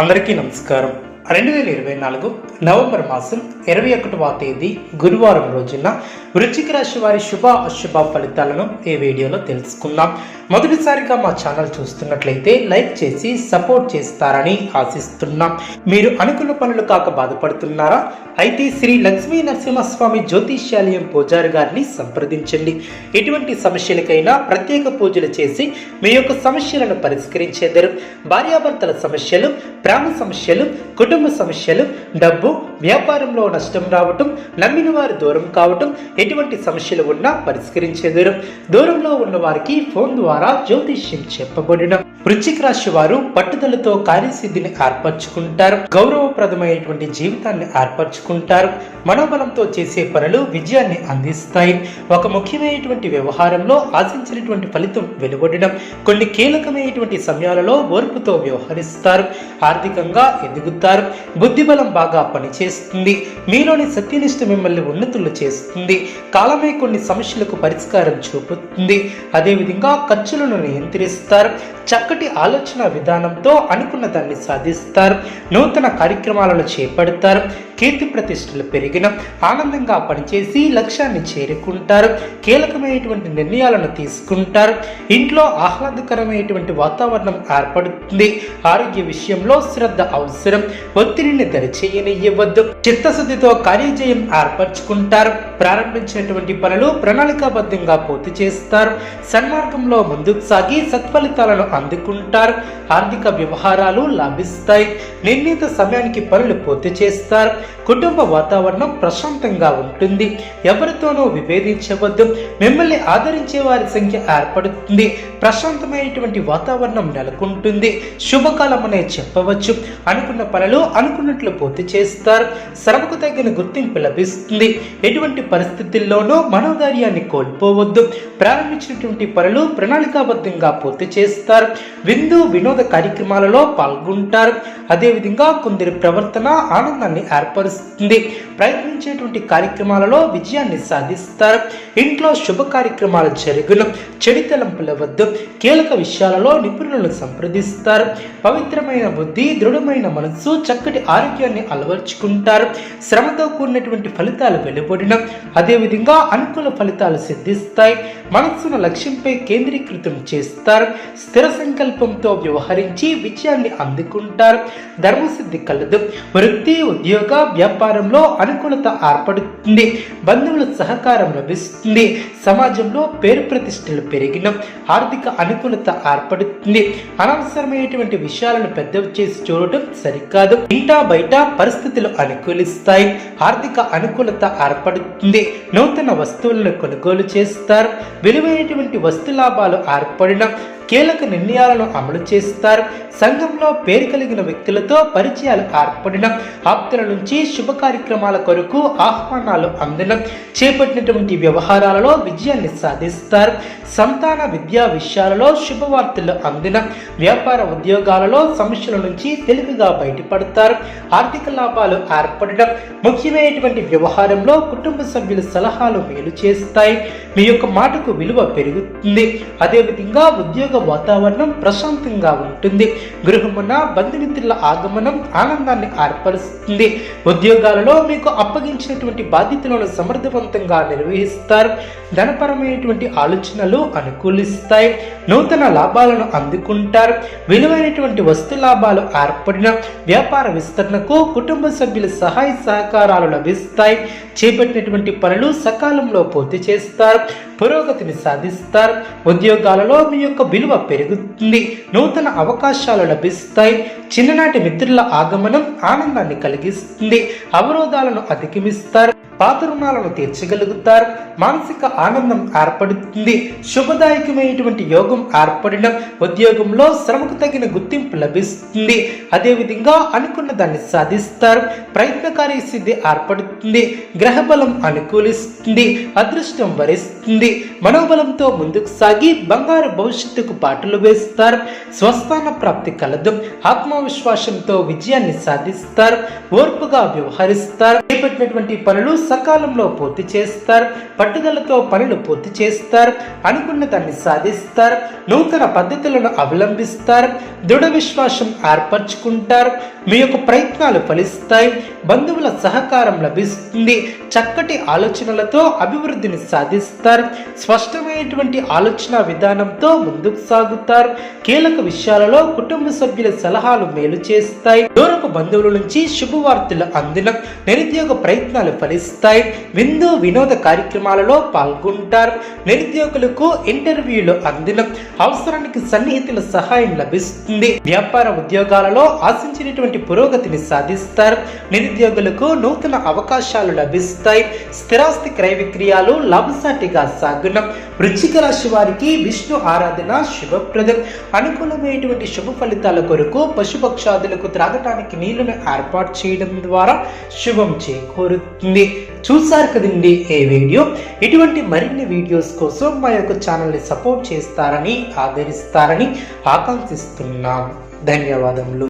అందరికీ నమస్కారం. 2024 నవంబర్ మాసం 21వ తేదీ గురువారం రోజున వృశ్చిక రాశి వారి శుభ అశుభ ఫలితాలను ఈ వీడియోలో తెలుసుకుందాం. మొదటిసారిగా మా ఛానల్ చూస్తున్నట్లయితే లైక్ చేసి సపోర్ట్ చేస్తారని ఆశిస్తున్నాం. మీరు అనుకున్న పనులు కాక బాధపడుతున్నారా? అయితే శ్రీ లక్ష్మీ నరసింహస్వామి జ్యోతిష్యాలయం పూజారి గారిని సంప్రదించండి. ఎటువంటి సమస్యలకైనా ప్రత్యేక పూజలు చేసి మీ యొక్క సమస్యలను పరిష్కరించేదరు. భార్యాభర్తల సమస్యలు, ప్రేమ సమస్యలు, కుటుంబ సమస్యలు, డబ్బు, వ్యాపారంలో నష్టం రావటం, నమ్మిన వారు దూరం కావటం, ఎటువంటి సమస్యలు ఉన్నా పరిష్కరించేదరు. దూరంలో ఉన్న వారికి ఫోన్ ద్వారా జ్యోతిష్యం చెప్పబడిన వృశ్చిక రాశి వారు పట్టుదలతో కార్యసిద్ధిని ఏర్పరచుకుంటారు. గౌరవప్రదమైనటువంటి జీవితాన్ని ఏర్పరచుకుంటారు. మనోబలంతో చేసే పనులు విజయాన్ని అందిస్తాయి. ఒక ముఖ్యమైనటువంటి వ్యవహారంలో ఆశించినటువంటి ఫలితం వెలువడడం, కొన్ని కీలకమైనటువంటి సమయాలలో ఓర్పుతో వ్యవహరిస్తారు. ఆర్థికంగా ఎదుగుతారు. బుద్ధిబలం బాగా పనిచేస్తుంది. మీలోని సత్యనిష్ట మిమ్మల్ని ఉన్నతులు చేస్తుంది. కాలమే కొన్ని సమస్యలకు పరిష్కారం చూపుతుంది. అదేవిధంగా ఖర్చులను నియంత్రిస్తారు. చక్కటి ఆలోచన విధానంతో అనుకున్న దాన్ని సాధిస్తారు. నూతన కార్యక్రమాలను చేపడతారు. కీర్తి ప్రతిష్టలు పెరిగిన ఆనందంగా పనిచేసి లక్ష్యాన్ని చేరుకుంటారు. కీలకమైనటువంటి నిర్ణయాలను తీసుకుంటారు. ఇంట్లో ఆహ్లాదకరమైనటువంటి వాతావరణం ఏర్పడుతుంది. ఆరోగ్య విషయంలో శ్రద్ధ అవసరం. ఒత్తిడిని దరిచేయనివ్వద్దు. చిత్తశుద్ధితో కార్యజయం ఏర్పరచుకుంటారు. ప్రారంభించినటువంటి పనులు ప్రణాళికాబద్ధంగా పూర్తి చేస్తారు. సన్మార్గంలో ముందుకు సాగి సత్ఫలితాలను అందుకుంటారు. ఆర్థిక వ్యవహారాలు లాభిస్తాయి. నిర్ణీత సమయానికి పనులు పూర్తి చేస్తారు. కుటుంబ వాతావరణం ప్రశాంతంగా ఉంటుంది. ఎవరితోనూ విభేదించవద్దు. మిమ్మల్ని ఆదరించే వారి సంఖ్య ఏర్పడుతుంది. ప్రశాంతమైనటువంటి వాతావరణం నెలకొంటుంది. శుభకాలమనే చెప్పవచ్చు. అనుకున్న పనులు అనుకున్నట్లు పూర్తి చేస్తారు. శ్రమకు తగిన గుర్తింపు లభిస్తుంది. ఎటువంటి పరిస్థితుల్లోనూ మనోధైర్యాన్ని కోల్పోవద్దు. ప్రారంభించినటువంటి పనులు ప్రణాళికాబద్ధంగా పూర్తి చేస్తారు. వినోద కార్యక్రమాలలో పాల్గొంటారు. అదేవిధంగా కొందరి ప్రవర్తన ఆనందాన్ని ఏర్పరుస్తుంది. ప్రయత్నించేటువంటి కార్యక్రమాలలో విజయాన్ని సాధిస్తారు. ఇంట్లో శుభ కార్యక్రమాలు జరుగును. చెడు తలంపుల వద్దు. కీలక విషయాలలో నిపుణులను సంప్రదిస్తారు. పవిత్రమైన బుద్ధి, దృఢమైన మనస్సు, చక్కటి ఆరోగ్యాన్ని అలవర్చుకుంటారు. శ్రమతో కూడినటువంటి ఫలితాలు వెలువడిన అదేవిధంగా అనుకూల ఫలితాలు సిద్ధిస్తాయి. మనస్సును లక్ష్యంపై కేంద్రీకృతం చేస్తారు. స్థిర సంకల్పంతో వ్యవహరించి విజయాన్ని అందుకుంటారు. ధర్మసిద్ధి కలదు. వృత్తి, ఉద్యోగ, వ్యాపారంలో అనుకూలత ఏర్పడుతుంది. బంధువుల సహకారం లభిస్తుంది. సమాజంలో పేరు ప్రతిష్టలు పెరిగిన ఆర్థిక అనుకూలత ఏర్పడుతుంది. అనవసరమైనటువంటి విషయాలను పెద్దవి చేసి చూడటం సరికాదు. ఇంటా బయట పరిస్థితులు అనుకూలిస్తాయి. ఆర్థిక అనుకూలత ఏర్పడుతుంది. నూతన వస్తువులను కొనుగోలు చేస్తారు. విలువైనటువంటి వస్తు లాభాలు ఏర్పడిన కీలక నిర్ణయాలను అమలు చేస్తారు. సంఘంలో పేరు కలిగిన వ్యక్తులతో పరిచయాలు ఏర్పడిన ఆప్తుల నుంచి శుభ కార్యక్రమాల కొరకు ఆహ్వానాలు అందిన చేపట్టినటువంటి వ్యవహారాలలో విజయాన్ని సాధిస్తారు. సంతాన విద్యా విషయాలలో శుభవార్తలు అందిన వ్యాపార ఉద్యోగాలలో సమస్యల నుంచి తెలివిగా బయటపడతారు. ఆర్థిక లాభాలు ఏర్పడిన ముఖ్యమైనటువంటి వ్యవహారంలో కుటుంబ సభ్యుల సలహాలు మేలు చేస్తాయి. మీ యొక్క మాటకు విలువ పెరుగుతుంది. అదేవిధంగా ఉద్యోగ వాతావరణం ప్రశాంతంగా ఉంటుంది. గృహమున బంధుమిత్రుల ఆగమనం ఆనందాన్ని ఏర్పరుస్తుంది. ఉద్యోగాలలో మీకు అప్పగించినటువంటి బాధ్యతలను సమర్థవంతంగా నిర్వహిస్తారు. ధనపరమైనటువంటి ఆలోచనలు అనుకూలిస్తాయి. నూతన లాభాలను అందుకుంటారు. విలువైనటువంటి వస్తు లాభాలు ఏర్పడిన వ్యాపార విస్తరణకు కుటుంబ సభ్యుల సహాయ సహకారాలు లభిస్తాయి. చేపట్టినటువంటి పనులు సకాలంలో పూర్తి చేస్తారు. పురోగతిని సాధిస్తారు. ఉద్యోగాలలో మీ యొక్క విలువ పెరుగుతుంది. నూతన అవకాశాలు లభిస్తాయి. చిన్ననాటి మిత్రుల ఆగమనం ఆనందాన్ని కలిగిస్తుంది. అవరోధాలను అధిగమిస్తారు. పాత రుణాలను తీర్చగలుగుతారు. మానసిక ఆనందం ఏర్పడుతుంది. శుభదాయకమైనటువంటి యోగం ఏర్పడిన ఉద్యోగంలో శ్రమకు తగిన గుర్తింపు లభిస్తుంది. అదేవిధంగా అనుకున్న దాన్ని సాధిస్తారు. ప్రయత్నకార్య సిద్ధి ఏర్పడుతుంది. గ్రహబలం అనుకూలిస్తుంది. అదృష్టం వరిస్తుంది. మనోబలంతో ముందుకు సాగి బంగారు భవిష్యత్తుకు బాటలు వేస్తారు. స్వస్థాన ప్రాప్తి కలదు. ఆత్మవిశ్వాసంతో విజయాన్ని సాధిస్తారు. ఓర్పుగా వ్యవహరిస్తారు. చేపట్టినటువంటి పనులు సకాలంలో పూర్తి చేస్తారు. పట్టుదలతో పనులు పూర్తి చేస్తారు. అనుకున్న దాన్ని సాధిస్తారు. నూతన పద్ధతులను అవలంబిస్తారు. దృఢ విశ్వాసం ఏర్పరచుకుంటారు. మీ యొక్క ప్రయత్నాలు ఫలిస్తాయి. బంధువుల సహకారం లభిస్తుంది. చక్కటి ఆలోచనలతో అభివృద్ధిని సాధిస్తారు. స్పష్టమైనటువంటి ఆలోచన విధానంతో ముందుకు సాగుతారు. కీలక విషయాలలో కుటుంబ సభ్యుల సలహాలు మేలు చేస్తాయి. దూరపు బంధువుల నుంచి శుభవార్తలు అందిన నిరుద్యోగ ప్రయత్నాలు ఫలిస్తాయి. విందు వినోద కార్యక్రమాలలో పాల్గొంటారు. నిరుద్యోగులకు ఇంటర్వ్యూలు అందిన అవసరానికి సన్నిహితుల సహాయం లభిస్తుంది. వ్యాపార ఉద్యోగాలలో ఆశించినటువంటి పురోగతిని సాధిస్తారు. నిరుద్యోగులకు నూతన అవకాశాలు లభిస్తాయి. స్థిరాస్తి క్రయ విక్రయాలు లాభసాటిగా సాగున వృశ్చిక రాశి వారికి విష్ణు ఆరాధన శుభప్రదం. అనుకూలమైనటువంటి శుభ ఫలితాల కొరకు పశుపక్షాదులకు త్రాగటానికి నీళ్లను ఏర్పాటు చేయడం ద్వారా శుభం చేకూరుతుంది. చూసారు కదండి ఈ వీడియో. ఇటువంటి మరిన్ని వీడియోస్ కోసం మా యొక్క ఛానల్ని సపోర్ట్ చేస్తారని ఆదరిస్తారని ఆకాంక్షిస్తున్నాం. ధన్యవాదములు.